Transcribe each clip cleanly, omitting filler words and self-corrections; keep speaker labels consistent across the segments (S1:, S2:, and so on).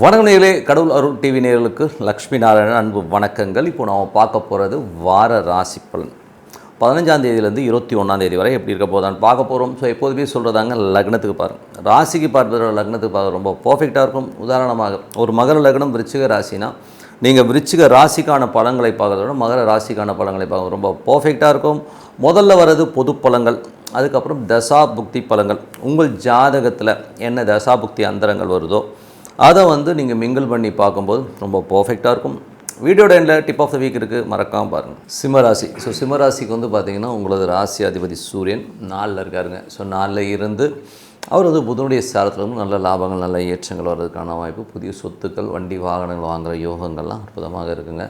S1: வணக்கம் நேயர்களே, கடவுள் அருள் டிவி நேயர்களுக்கு லக்ஷ்மி நாராயணன் அன்பு வணக்கங்கள். இப்போ நாம் பார்க்க போகிறது வார ராசி பலன் 15ஆம் தேதியிலேருந்து 21ஆம் தேதி வரை எப்படி இருக்க போதான்னு பார்க்க போகிறோம். ஸோ எப்போதுமே சொல்கிறதாங்க, லக்னத்துக்கு பாருங்கள். ராசிக்கு பார்ப்பதோட லக்னத்துக்கு பார்க்க ரொம்ப பர்ஃபெக்டாக இருக்கும். உதாரணமாக ஒரு மகர லக்னம் விருச்சிக ராசினா நீங்கள் விருச்சிக ராசிக்கான பலன்களை பார்க்கறதோட மகர ராசிக்கான பலன்களை பார்க்க ரொம்ப பர்ஃபெக்டாக இருக்கும். முதல்ல வர்றது பொது பலன்கள், அதுக்கப்புறம் தசா புக்தி பலன்கள். உங்கள் ஜாதகத்தில் என்ன தசா புக்தி அந்தரங்கள் வருதோ அதை நீங்கள் மிங்கிள் பண்ணி பார்க்கும்போது ரொம்ப பர்ஃபெக்டாக இருக்கும். வீடியோட எண்டில் டிப் ஆஃப் த வீக் இருக்குது, மறக்காமல் பாருங்கள். சிம்மராசி. ஸோ சிம்மராசிக்கு பார்த்திங்கன்னா உங்களது ராசி அதிபதி சூரியன் 4ல் இருக்காருங்க. ஸோ 4ல் இருந்து அவர் புதனுடைய சாரத்தில் நல்ல லாபங்கள், நல்ல ஏற்றங்கள் வர்றதுக்கான வாய்ப்பு, புதிய சொத்துக்கள், வண்டி வாகனங்கள் வாங்குகிற யோகங்கள்லாம் அற்புதமாக இருக்குங்க.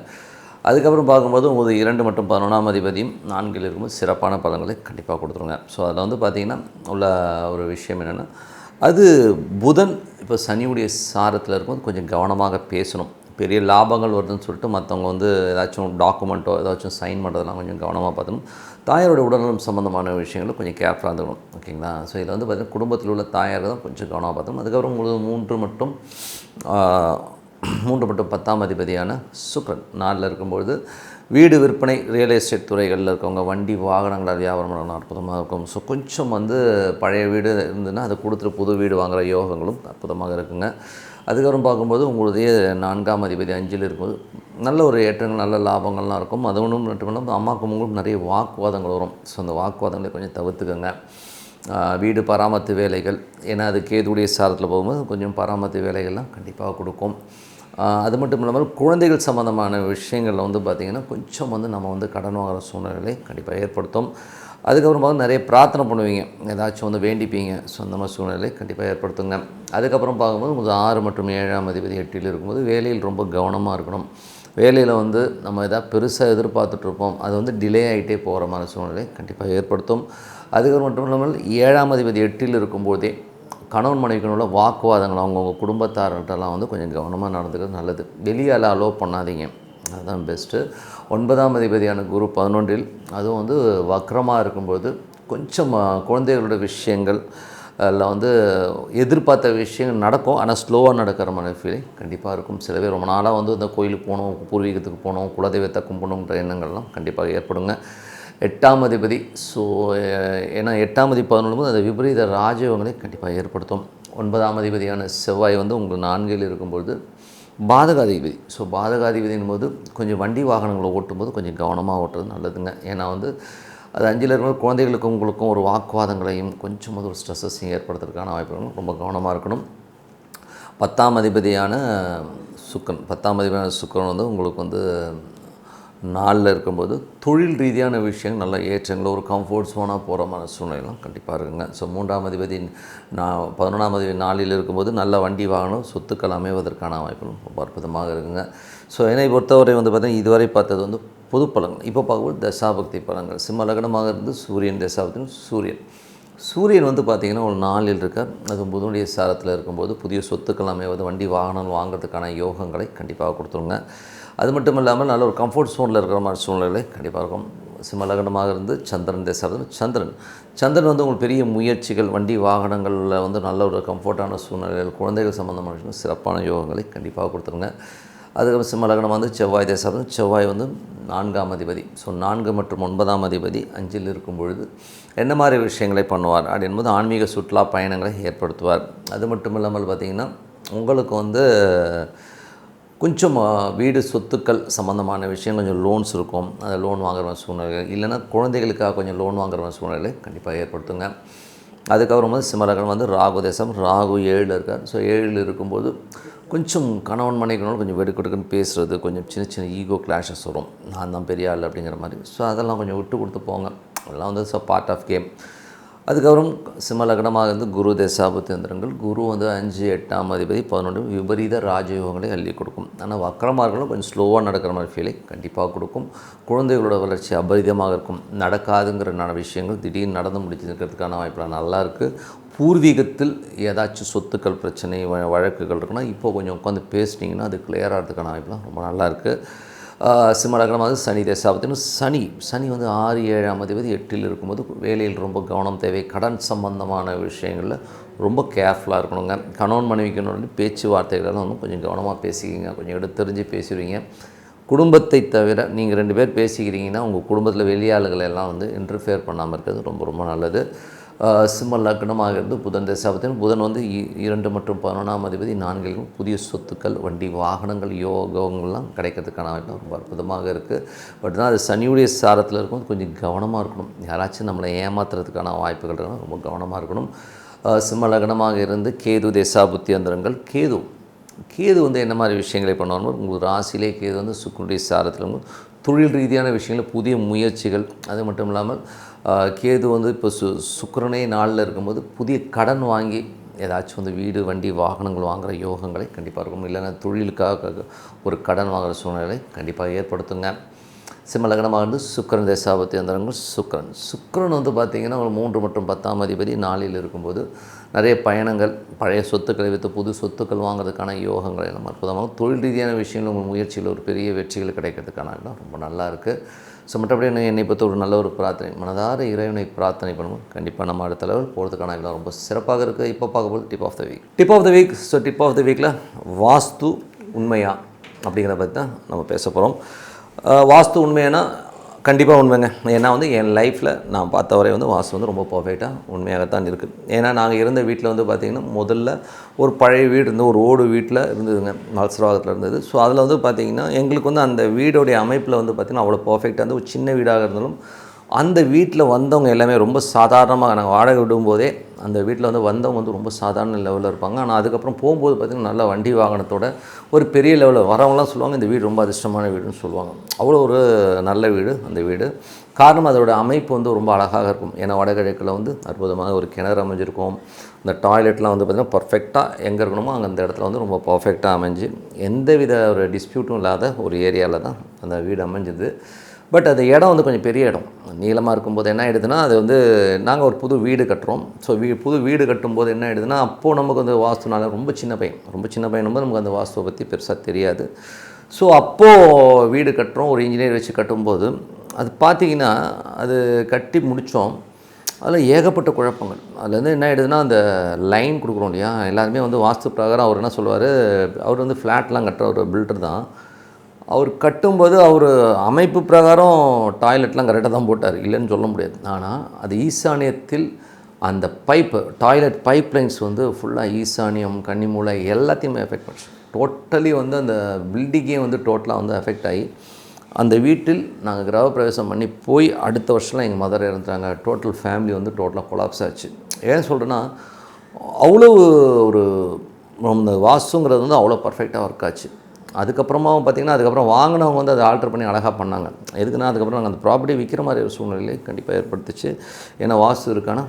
S1: அதுக்கப்புறம் பார்க்கும்போது உங்களுக்கு 2 மற்றும் 11ஆம் அதிபதியும் 4ல் இருக்கும்போது சிறப்பான பலன்களை கண்டிப்பாக கொடுத்துருங்க. ஸோ அதில் பார்த்திங்கன்னா உள்ள ஒரு விஷயம் என்னென்னா, அது புதன் இப்போ சனியுடைய சாரத்தில் இருக்கும்போது கொஞ்சம் கவனமாக பேசணும். பெரிய லாபங்கள் வருதுன்னு சொல்லிட்டு மற்றவங்க ஏதாச்சும் டாக்குமெண்ட்டோ ஏதாச்சும் சைன் பண்ணுறதுலாம் கொஞ்சம் கவனமாக பார்த்துக்கணும். தாயாரோட உடல்நலம் சம்மந்தமான விஷயங்களும் கொஞ்சம் கேர்ஃபுல்லாக இருந்துக்கணும். ஓகேங்களா? ஸோ இதில் பார்த்திங்கன்னா குடும்பத்தில் உள்ள தாயார்கள் தான் கொஞ்சம் கவனமாக பார்த்துக்கணும். அதுக்கப்புறம் உங்களுக்கு 3 மற்றும் 10ஆம் அதிபதியான சுக்கிரன் 4ல் இருக்கும்பொழுது வீடு விற்பனை, ரியல் எஸ்டேட் துறைகளில் இருக்கவங்க, வண்டி வாகனங்களை வியாபாரம் பண்ணணும், அற்புதமாக இருக்கும். ஸோ கொஞ்சம் பழைய வீடு இருந்ததுன்னா அதை கொடுத்துட்டு புது வீடு வாங்குகிற யோகங்களும் அற்புதமாக இருக்குங்க. அதுக்கப்புறம் பார்க்கும்போது உங்களுடைய 4ஆம் அதிபதி 5ல் இருக்கும்போது நல்ல ஒரு ஏற்றங்கள், நல்ல லாபங்கள்லாம் இருக்கும். அது ஒன்றும் மட்டும் அம்மாவுக்கும் உங்களுக்கு நிறைய வாக்குவாதங்கள் வரும். ஸோ அந்த வாக்குவாதங்களை கொஞ்சம் தவிர்த்துக்கங்க. வீடு பராமரித்து வேலைகள், ஏன்னா அது கேதுடைய சாரத்தில் போகும்போது கொஞ்சம் பராமரித்து வேலைகள்லாம் கண்டிப்பாக கொடுக்கும். அது மட்டும் இல்லாமல் குழந்தைகள் சம்மந்தமான விஷயங்களில் பார்த்திங்கன்னா கொஞ்சம் நம்ம கடன் வாங்குகிற சூழ்நிலைகளை கண்டிப்பாக ஏற்படுத்தும். அதுக்கப்புறம் நிறைய பிரார்த்தனை பண்ணுவீங்க, ஏதாச்சும் வேண்டிப்பீங்க. ஸோ அந்த மாதிரி சூழ்நிலை கண்டிப்பாக ஏற்படுத்துங்க. அதுக்கப்புறம் பார்க்கும்போது உங்களுக்கு 6 மற்றும் 7ஆம் அதிபதி 8ல் இருக்கும்போது வேலையில் ரொம்ப கவனமாக இருக்கணும். வேலையில் நம்ம எதாவது பெருசாக எதிர்பார்த்துட்ருப்போம், அது டிலே ஆகிட்டே போகிற மாதிரி சூழ்நிலை கண்டிப்பாக ஏற்படுத்தும். அதுக்கப்புறம் மட்டும் இல்லாமல் 7ஆம் அதிபதி 8ல் இருக்கும்போதே கணவன் மனைவிக்கு உள்ள வாக்குவாதங்கள், அவங்கவுங்க குடும்பத்தார்கிட்டலாம் கொஞ்சம் கவனமாக நடந்துக்கிறது நல்லது. வெளியால் அலோவ் பண்ணாதீங்க, அதுதான் பெஸ்ட்டு. 9ஆம் அதிபதியான குரு 11ல், அதுவும் வக்ரமாக இருக்கும்போது கொஞ்சம் குழந்தைகளோட விஷயங்கள் அதில் எதிர்பார்த்த விஷயங்கள் நடக்கும், ஆனால் ஸ்லோவாக நடக்கிற மாதிரி ஃபீலிங் கண்டிப்பாக இருக்கும். சில பேர் ரொம்ப நாளாக இந்த கோயிலுக்கு போகணும், பூர்வீகத்துக்கு போகணும், குலதெய்வத்தை கும்பிடணுன்ற எண்ணங்கள்லாம் கண்டிப்பாக ஏற்படுங்க. 8ஆம் அதிபதி, ஸோ ஏன்னா 8ஆம் அதிபதி 11 அந்த விபரீத ராஜயோகங்களை கண்டிப்பாக ஏற்படுத்தும். 9ஆம் அதிபதியான செவ்வாய் உங்களுக்கு 4ல் இருக்கும்பொழுது பாதகாதிபதி. ஸோ பாதகாதிபதியின் போது கொஞ்சம் வண்டி வாகனங்களை ஓட்டும்போது கொஞ்சம் கவனமாக ஓட்டுறது நல்லதுங்க. ஏன்னா அது 5ல் இருக்கும்போது குழந்தைகளுக்கும் உங்களுக்கும் ஒரு வாக்குவாதங்களையும் கொஞ்சம் ஒரு ஸ்ட்ரெஸ்ஸையும் ஏற்படுத்துறதுக்கான வாய்ப்புகளும் ரொம்ப கவனமாக இருக்கணும். 10ஆம் அதிபதியான சுக்கிரன் உங்களுக்கு 4ல் இருக்கும்போது தொழில் ரீதியான விஷயங்கள் நல்ல ஏற்றங்கள், ஒரு கம்ஃபர்ட் ஜோனாக போகிற மாதிரி சூழ்நிலைலாம் கண்டிப்பாக இருக்குங்க. ஸோ 3ஆம் அதிபதி 11ஆம் அதிபதி 4ல் இருக்கும்போது நல்ல வண்டி வாகனம், சொத்துக்கள் அமைவதற்கான வாய்ப்புகளும் ரொம்ப அற்புதமாக இருக்குங்க. ஸோ என்னை பொறுத்தவரை பார்த்திங்கன்னா இதுவரை பார்த்தது பொது பலன்கள். இப்போ பார்க்கும்போது தசாபக்தி பலன்கள். சிம்ம லக்னமாக இருந்து சூரியன் தசாபக்தி. சூரியன் பார்த்திங்கன்னா ஒரு 4ல் இருக்கார், அது புதனுடைய சாரத்தில் இருக்கும்போது புதிய சொத்துக்கள் அமைவது, வண்டி வாகனம் வாங்கிறதுக்கான யோகங்களை கண்டிப்பாக கொடுத்துருங்க. அது மட்டும் இல்லாமல் நல்ல ஒரு கம்ஃபர்ட் ஜோனில் இருக்கிற மாதிரி சூழ்நிலை கண்டிப்பாக இருக்கும். சிம்ம லக்னமாக இருந்து சந்திரன் தேசாவது. சந்திரன் உங்களுக்கு பெரிய முயற்சிகள், வண்டி வாகனங்களில் நல்ல ஒரு கம்ஃபர்ட்டான சூழ்நிலைகள், குழந்தைகள் சம்மந்தமான விஷயம், சிறப்பான யோகங்களை கண்டிப்பாக கொடுத்துருங்க. அதுக்கப்புறம் சிம்ம லக்னம் செவ்வாய் தேசாவது. செவ்வாய் 4ஆம் அதிபதி. ஸோ 4 மற்றும் 9ஆம் அதிபதி 5ல் இருக்கும் பொழுது என்ன மாதிரி விஷயங்களை பண்ணுவார் அப்படின்போது ஆன்மீக சுற்றுலா பயணங்களை ஏற்படுத்துவார். அது மட்டும் இல்லாமல் பார்த்திங்கன்னா உங்களுக்கு கொஞ்சம் வீடு சொத்துக்கள் சம்மந்தமான விஷயம், கொஞ்சம் லோன்ஸ் இருக்கும், அதை லோன் வாங்குற சூழ்நிலை, இல்லைனா குழந்தைகளுக்காக கொஞ்சம் லோன் வாங்குற சூழ்நிலை கண்டிப்பாக ஏற்படுத்துங்க. அதுக்கப்புறம் சிம்ம லக்னம் ராகு தேசம். ராகு 7ல் இருக்கார். ஸோ 7ல் இருக்கும்போது கொஞ்சம் கணவன் மனைவிகளோடு கொஞ்சம் வெடுக்கெடுக்குன்னு பேசுகிறது, கொஞ்சம் சின்ன சின்ன ஈகோ கிளாஷஸ் வரும், நான் தான் பெரிய ஆள் அப்படிங்கிற மாதிரி. ஸோ அதெல்லாம் கொஞ்சம் விட்டு கொடுத்து போங்க, அதெல்லாம் பார்ட் ஆஃப் கேம். அதுக்கப்புறம் சிம்ம லக்னமாக இருந்து குரு தசாபுத்தியந்திரங்கள். குரு 5, 8ஆம் அதிபதி 11 விபரீத ராஜயோகங்களை அள்ளி கொடுக்கும். ஆனால் வக்கரமார்களும் கொஞ்சம் ஸ்லோவாக நடக்கிற மாதிரி ஃபீலை கண்டிப்பாக கொடுக்கும். குழந்தைகளோட வளர்ச்சி அபரிதமாக இருக்கும். நடக்காதுங்கிற விஷயங்கள் திடீர்னு நடந்து முடிச்சிருக்கிறதுக்கான வாய்ப்புலாம் நல்லாயிருக்கு. பூர்வீகத்தில் ஏதாச்சும் சொத்துக்கள் பிரச்சனை, வழக்குகள் இருக்குன்னா இப்போ கொஞ்சம் உட்காந்து பேசினீங்கன்னா அது கிளியர் ஆகிறதுக்கான வாய்ப்புலாம் ரொம்ப நல்லாயிருக்கு. சிம்ம லக்னமாக சனி தசாபத்தினும் சனி வந்து 6 7ஆம் அதிபதி 8ல் இருக்கும்போது வேலையில் ரொம்ப கவனம் தேவை. கடன் சம்பந்தமான விஷயங்களில் ரொம்ப கேர்ஃபுல்லாக இருக்கணுங்க. கணவன் மனைவிக்கு பேச்சுவார்த்தைகளெல்லாம் வந்து கொஞ்சம் கவனமாக பேசிக்கிங்க, கொஞ்சம் எடுத்தெறிஞ்சு பேசிடுவீங்க. குடும்பத்தை தவிர நீங்கள் 2 பேர் பேசிக்கிறீங்கன்னா உங்கள் குடும்பத்தில் வெளியாளுகளை எல்லாம் வந்து இன்டர்ஃபியர் பண்ணாமல் இருக்கிறது ரொம்ப ரொம்ப நல்லது. சிம்ம லக்னமாக இருந்து புதன் தசாபத்தின் புதன் வந்து 2 மற்றும் 11ஆம் அதிபதி 4லும் புதிய சொத்துக்கள், வண்டி, வாகனங்கள், யோகங்கள்லாம் கிடைக்கிறதுக்கான ரொம்ப அற்புதமாக இருக்குது. பட் தான் அது சனியுடைய சாரத்தில் இருக்கும், கொஞ்சம் கவனமாக இருக்கணும். யாராச்சும் நம்மளை ஏமாத்துறதுக்கான வாய்ப்புகள் இருக்கணும், ரொம்ப கவனமாக இருக்கணும். சிம்ம லக்னமாக இருந்து கேது தசாபுத்தி அந்தரங்கள். கேது வந்து என்ன மாதிரி விஷயங்களை பண்ணுவாங்க, உங்களுக்கு ராசியிலே கேது வந்து சுக்கிரனுடைய சாரத்தில் தொழில் ரீதியான விஷயங்கள், புதிய முயற்சிகள். அது மட்டும் இல்லாமல் கேது வந்து இப்போ சுக்கிரனே நாளில் இருக்கும்போது புதிய கடன் வாங்கி ஏதாச்சும் வந்து வீடு, வண்டி, வாகனங்கள் வாங்குகிற யோகங்களை கண்டிப்பாக இருக்கும். இல்லைன்னா தொழிலுக்காக ஒரு கடன் வாங்குகிற சூழ்நிலை கண்டிப்பாக ஏற்படுத்துங்க. சிம்ம லக்னமாக இருந்து சுக்கிரன் தசாபத்தி அந்தரங்கள். சுக்கிரன் வந்து பார்த்திங்கன்னா ஒரு 3 மற்றும் 10ஆம் அதிபதி 4ல் இருக்கும்போது நிறைய பயணங்கள், பழைய சொத்துக்களை வைத்து புது சொத்துக்கள் வாங்குறதுக்கான யோகங்களை நம்ம அற்புதமாக தொழில் ரீதியான விஷயங்கள் உங்கள் முயற்சியில் ஒரு பெரிய வெற்றிகள் கிடைக்கிறதுக்கான இடம் ரொம்ப நல்லா இருக்குது. ஸோ மற்றபடி என்னை பொறுத்த ஒரு நல்ல ஒரு பிரார்த்தனை, மனதார இறைவனை பிரார்த்தனை பண்ணுவோம். கண்டிப்பாக நம்ம அடுத்த லெவல் போகிறதுக்கான இடம் ரொம்ப சிறப்பாக இருக்குது. இப்போ பார்க்கும்போது tip of the week. So tip of the வீக்கில் வாஸ்து உண்மையா அப்படிங்கிறத பற்றி தான் நம்ம பேச போகிறோம். வாஸ்து உண்மையானா கண்டிப்பாக உண்மைங்க. ஏன்னா வந்து என் லைஃப்பில் நான் பார்த்த வரை வந்து வாஸ்து வந்து ரொம்ப பர்ஃபெக்டாக உண்மையாகத்தான் இருக்குது. ஏன்னா நாங்கள் இருந்த வீட்டில் வந்து பார்த்திங்கன்னா முதல்ல ஒரு பழைய வீடு இருந்து ஒரு ஓடு வீட்டில் இருந்ததுங்க, மல்சரவாகத்தில் இருந்தது. ஸோ அதில் வந்து பார்த்திங்கன்னா எங்களுக்கு வந்து அந்த வீடோடைய அமைப்பில் வந்து பார்த்திங்கன்னா அவ்வளோ பர்ஃபெக்டாக வந்து ஒரு சின்ன வீடாக இருந்தாலும் அந்த வீட்டில் வந்தவங்க எல்லாமே ரொம்ப சாதாரணமாக, நாங்கள் வாடகை விடும்போதே அந்த வீட்டில் வந்து வந்தவங்க வந்து ரொம்ப சாதாரண லெவலில் இருப்பாங்க. ஆனால் அதுக்கப்புறம் போகும்போது பார்த்திங்கன்னா நல்ல வண்டி வாகனத்தோட ஒரு பெரிய லெவலில் வரவங்களாம் சொல்லுவாங்க இந்த வீடு ரொம்ப அதிர்ஷ்டமான வீடுன்னு சொல்லுவாங்க. அவ்வளோ ஒரு நல்ல வீடு அந்த வீடு. காரணம் அதோட அமைப்பு வந்து ரொம்ப அழகாக இருக்கும். ஏன்னா வடகிழக்கில் வந்து அற்புதமாக ஒரு கிணறு அமைஞ்சிருக்கும். இந்த டாய்லெட்லாம் வந்து பார்த்திங்கன்னா பர்ஃபெக்டாக எங்கே இருக்கணுமோ அங்கே அந்த இடத்துல வந்து ரொம்ப பர்ஃபெக்டாக அமைஞ்சு எந்தவித ஒரு டிஸ்பியூட்டும் இல்லாத ஒரு ஏரியாவில் தான் அந்த வீடு அமைஞ்சுது. பட் அது இடம் வந்து கொஞ்சம் பெரிய இடம், நீளமாக இருக்கும்போது என்ன ஆகிடுதுன்னா அது வந்து நாங்கள் ஒரு புது வீடு கட்டுறோம். ஸோ புது வீடு கட்டும்போது என்ன ஆகிடுதுன்னா அப்போது நமக்கு வந்து வாஸ்துனால ரொம்ப சின்ன பையனும்போது நமக்கு அந்த வாஸ்துவை பற்றி பெருசாக தெரியாது. ஸோ அப்போது வீடு கட்டுறோம், ஒரு இன்ஜினியர் வச்சு கட்டும்போது அது பார்த்திங்கன்னா அது கட்டி முடித்தோம். அதில் ஏகப்பட்ட குழப்பங்கள். அதுலேருந்து என்ன ஆகிடுதுன்னா அந்த லைன் கொடுக்குறோம் இல்லையா, எல்லாருமே வந்து வாஸ்து பிரகாரம் அவர் என்ன சொல்லுவார், அவர் வந்து ஃப்ளாட்லாம் கட்டுற ஒரு பில்டர் தான். அவர் கட்டும்போது அவர் அமைப்பு பிரகாரம் டாய்லெட்லாம் கரெக்டாக தான் போட்டார், இல்லைன்னு சொல்ல முடியாது. ஆனால் அது ஈசானியத்தில் அந்த டாய்லெட் பைப் லைன்ஸ் வந்து ஃபுல்லாக ஈசானியம், கன்னிமூலை எல்லாத்தையுமே எஃபெக்ட் பண்ணுச்சு. டோட்டலி வந்து அந்த பில்டிங்கே வந்து டோட்டலாக வந்து எஃபெக்ட் ஆகி அந்த வீட்டில் நாங்கள் கிரகப்பிரவேசம் பண்ணி போய் அடுத்த வருஷம்லாம் எங்கள் மதர் இறந்துட்டாங்க. டோட்டல் ஃபேமிலி வந்து டோட்டலாக கொலாப்ஸ் ஆச்சு. ஏன் சொல்கிறேன்னா அவ்வளோ ஒரு அந்த வாஸ்துங்கிறது வந்து அவ்வளோ பர்ஃபெக்டாக ஒர்க் ஆச்சு. அதுக்கப்புறமாவும் பார்த்திங்கன்னா அதுக்கப்புறம் வாங்கினவங்க வந்து அதை ஆல்ட்ரு பண்ணி அழகாக பண்ணாங்க. எதுக்குன்னா அதுக்கப்புறம் நாங்கள் அந்த ப்ராப்பர்ட்டி விற்கிற மாதிரி ஒரு சூழ்நிலையை கண்டிப்பாக ஏற்படுத்துச்சு. ஏன்னா வாஸ்து இருக்கானா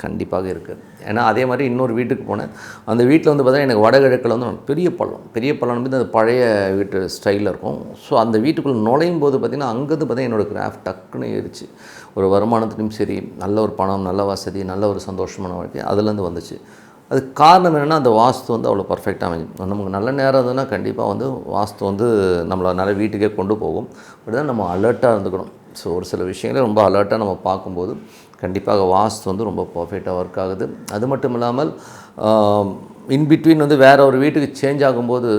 S1: கண்டிப்பாக இருக்குது. ஏன்னா அதே மாதிரி இன்னொரு வீட்டுக்கு போனேன். அந்த வீட்டில் வந்து பார்த்தீங்கன்னா எனக்கு வடகிழக்கில் வந்து பெரிய பள்ளம் வந்து அந்த பழைய வீட்டு ஸ்டைலில் இருக்கும். ஸோ அந்த வீட்டுக்குள்ளே நுழையும் போது பார்த்திங்கன்னா அங்கேருந்து பார்த்தீங்கன்னா என்னோடய கிராஃப்ட் டக்குன்னு ஏறிச்சு. ஒரு வருமானத்துலையும் சரி, நல்ல ஒரு பணம், நல்ல வசதி, நல்ல ஒரு சந்தோஷமான வாழ்க்கை அதுலேருந்து வந்துச்சு. அதுக்கு காரணம் என்னென்னா அந்த வாஸ்து வந்து அவ்வளோ பர்ஃபெக்டாக அமைஞ்சு. நமக்கு நல்ல நேரம் இருந்ததுன்னா கண்டிப்பாக வந்து வாஸ்து வந்து நம்மளை நல்ல வீட்டுக்கே கொண்டு போகும். அப்படி தான் நம்ம அலர்ட்டாக இருந்துக்கணும். ஸோ ஒரு சில விஷயங்களே ரொம்ப அலர்ட்டாக நம்ம பார்க்கும்போது கண்டிப்பாக வாஸ்து வந்து ரொம்ப பர்ஃபெக்டாக ஒர்க் ஆகுது. அது மட்டும் இல்லாமல் இன்பிட்வீன் வந்து வேறு ஒரு வீட்டுக்கு சேஞ்ச் ஆகும்போது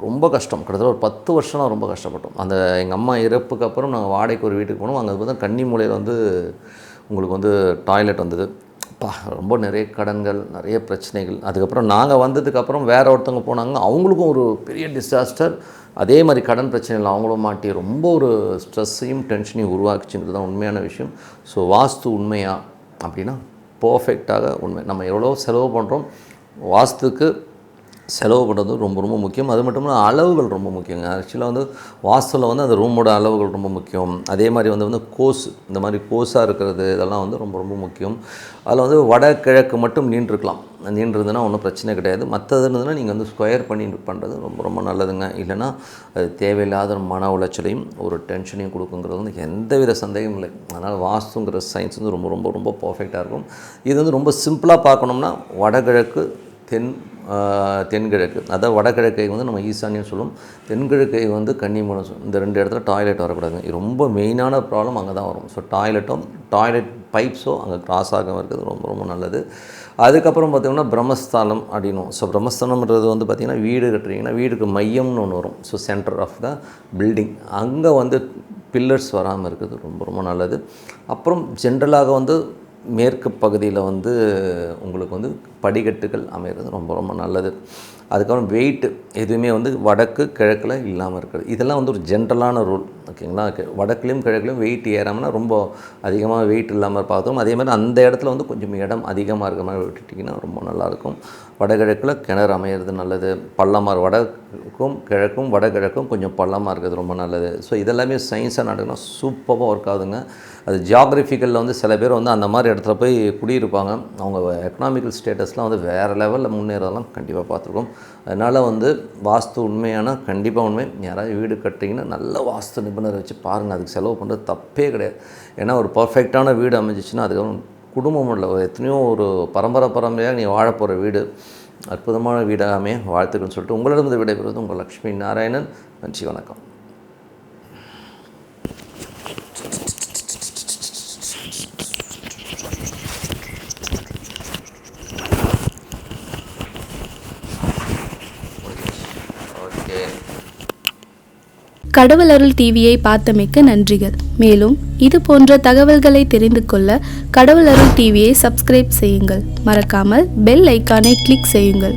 S1: ரொம்ப கஷ்டம். கிட்டத்தட்ட ஒரு 10 வருஷம் ரொம்ப கஷ்டப்பட்டோம். அந்த எங்கள் அம்மா இறப்புக்கு அப்புறம் நாங்கள் வாடகைக்கு ஒரு வீட்டுக்கு போனோம். அங்கே வந்து கன்னிமூலையில் வந்து உங்களுக்கு வந்து டாய்லெட் வந்தது. ரொம்ப நிறைய கடன்கள், நிறைய பிரச்சனைகள். அதுக்கப்புறம் நாங்கள் வந்ததுக்கப்புறம் வேறு ஒருத்தவங்க போனாங்க, அவங்களுக்கும் ஒரு பெரிய டிசாஸ்டர். அதே மாதிரி கடன் பிரச்சனைகள் அவங்களும் மாட்டி ரொம்ப ஒரு ஸ்ட்ரெஸ்ஸையும் டென்ஷனையும் உருவாக்குச்சுன்றது தான் உண்மையான விஷயம். ஸோ வாஸ்து உண்மையா அப்படின்னா பர்ஃபெக்டாக உண்மை. நம்ம எவ்வளோ செலவு பண்ணுறோம், வாஸ்துக்கு செலவு பண்ணுறது ரொம்ப ரொம்ப முக்கியம். அது மட்டும் இல்லாமல் அளவுகள் ரொம்ப முக்கியங்க. ஆக்சுவலாக வந்து வாஸ்துவில் வந்து அந்த ரூமோட அளவுகள் ரொம்ப முக்கியம். அதே மாதிரி வந்து கோஸ், இந்த மாதிரி கோஸாக இருக்கிறது இதெல்லாம் வந்து ரொம்ப ரொம்ப முக்கியம். அதில் வந்து வடகிழக்கு மட்டும் நீண்டிருந்ததுன்னா ஒன்றும் பிரச்சனை கிடையாது. மற்றது இருந்ததுன்னா நீங்கள் வந்து ஸ்கொயர் பண்ணி பண்ணுறது ரொம்ப ரொம்ப நல்லதுங்க. இல்லைனா அது தேவையில்லாத மன உளைச்சலையும் ஒரு டென்ஷனையும் கொடுக்குங்கிறது வந்து எந்தவித சந்தேகமும் இல்லை. அதனால் வாஸ்துங்கிற சயின்ஸ் வந்து ரொம்ப ரொம்ப ரொம்ப பர்ஃபெக்டாக இருக்கும். இது வந்து ரொம்ப சிம்பிளாக பார்க்கணும்னா வடகிழக்கு, தென், தென்கிழக்கு, அதாவது வடகிழக்கை வந்து நம்ம ஈசானியம் சொல்லுவோம், தென்கிழக்கை வந்து கன்னிமூலம் சொல்லுவோம். இந்த 2 இடத்துல டாய்லெட் வரக்கூடாதுங்க. இது ரொம்ப மெயினான ப்ராப்ளம் அங்கே தான் வரும். ஸோ டாய்லெட் பைப்ஸோ அங்கே கிராஸ் ஆகாமல் இருக்கிறது ரொம்ப ரொம்ப நல்லது. அதுக்கப்புறம் பார்த்திங்கன்னா பிரம்மஸ்தானம் அப்படின்னும். ஸோ பிரம்மஸ்தானம்ன்றது வந்து பார்த்திங்கன்னா வீடு கட்டுறீங்கன்னா வீடுக்கு மையம்னு ஒன்று வரும். So centre of the building, அங்கே வந்து பில்லர்ஸ் வராமல் இருக்குது ரொம்ப ரொம்ப நல்லது. அப்புறம் ஜென்ரலாக வந்து மேற்கு பகுதியில் வந்து உங்களுக்கு வந்து படிக்கட்டுகள் அமைகிறது ரொம்ப ரொம்ப நல்லது. அதுக்கப்புறம் வெயிட்டு எதுவுமே வந்து வடக்கு கிழக்கில் இல்லாமல் இருக்கிறது. இதெல்லாம் வந்து ஒரு ஜென்ரலான ரூல், ஓகேங்களா. வடக்குலேயும் கிழக்குலையும் வெயிட் ஏறாமல்னா ரொம்ப அதிகமாக வெயிட் இல்லாமல் பார்த்தோம். அதே மாதிரி அந்த இடத்துல வந்து கொஞ்சம் இடம் அதிகமாக இருக்கிற மாதிரி விட்டுட்டிங்கன்னா ரொம்ப நல்லாயிருக்கும். வடகிழக்கில் கிணறு அமையிறது நல்லது. பள்ளமாக வடக்கும் கிழக்கும் வடகிழக்கும் கொஞ்சம் பள்ளமாக இருக்கிறது ரொம்ப நல்லது. ஸோ இதெல்லாமே சயின்ஸாக நடக்குன்னா சூப்பராக ஒர்க் ஆகுதுங்க. அது ஜியாகிரபிக்கலில் வந்து சில பேர் வந்து அந்த மாதிரி இடத்துல போய் குடியிருப்பாங்க. அவங்க எக்கனாமிக்கல் ஸ்டேட்டஸ்லாம் வந்து வேறு லெவலில் முன்னேறதெல்லாம் கண்டிப்பாக பார்த்துருக்கோம். அதனால் வந்து வாஸ்து உண்மையான கண்டிப்பாக உண்மை. யாராவது வீடு கட்டிங்கன்னா நல்ல வாஸ்து நிபுணர் வச்சு பாருங்கள். அதுக்கு செலவு பண்ணுறது தப்பே கிடையாது. ஏன்னா ஒரு பர்ஃபெக்டான வீடு அமைஞ்சிச்சுன்னா அதுக்கப்புறம் குடும்பம் இல்லை, எத்தனையோ ஒரு பரம்பரையாக நீ வாழப்போகிற வீடு அற்புதமான வீடாக அமைய வாழ்த்துக்கள்னு சொல்லிட்டு உங்களிடம் விடைபெறுவது உங்கள் லக்ஷ்மி நாராயணன். நன்றி, வணக்கம்.
S2: கடவுள் அருள் டிவியை பார்த்தமைக்கு நன்றிகள். மேலும் இது போன்ற தகவல்களை தெரிந்து கொள்ள கடவுள் அருள் டிவியை சப்ஸ்கிரைப் செய்யுங்கள். மறக்காமல் பெல் ஐக்கானை கிளிக் செய்யுங்கள்.